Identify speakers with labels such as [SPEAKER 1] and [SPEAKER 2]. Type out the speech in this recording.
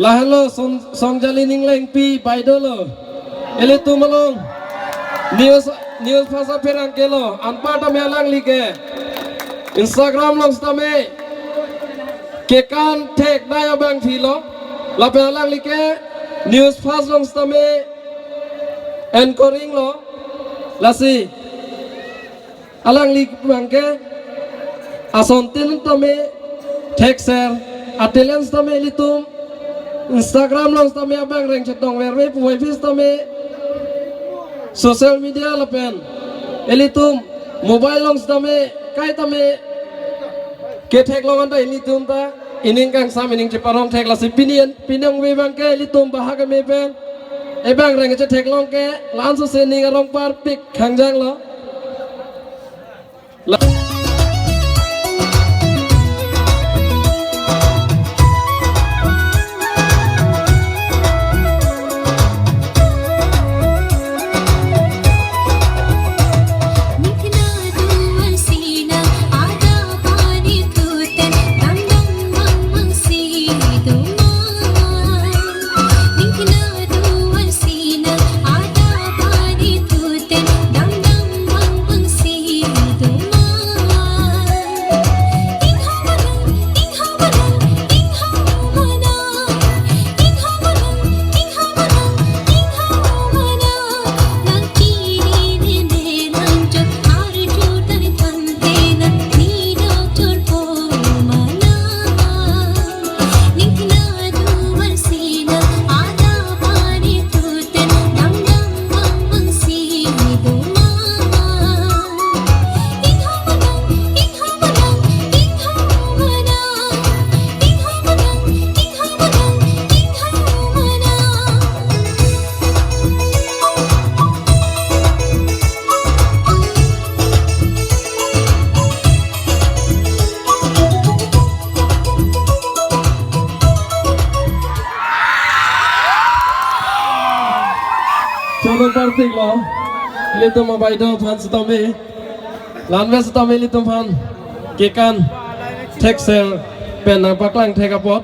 [SPEAKER 1] Lahalo Songjalin Englengpi by dolo. Ele tu malong news phasa perang kelo anpa ta melang like Instagram long stame ke kan tek daya bang philo la pelang like news phas long stame anchoring lo lasi alang lik bangke asontin tame tek share atelens tame litum Instagram long tame abang reng chetong verbe puai fis tame social media lapen elitum mobile long tame kai tame ke tek long anda elitum ta ining kang sam ining ceparong tek lasi pinong we bang ke elitum bahaga me pen ebang reng chet tek long ke lan so sening rong par pik khangjang lo Cholo partik lo, litum abai do pan stome, lanwe stome litum pan, kekan, tek sel, pen paklang tek apot.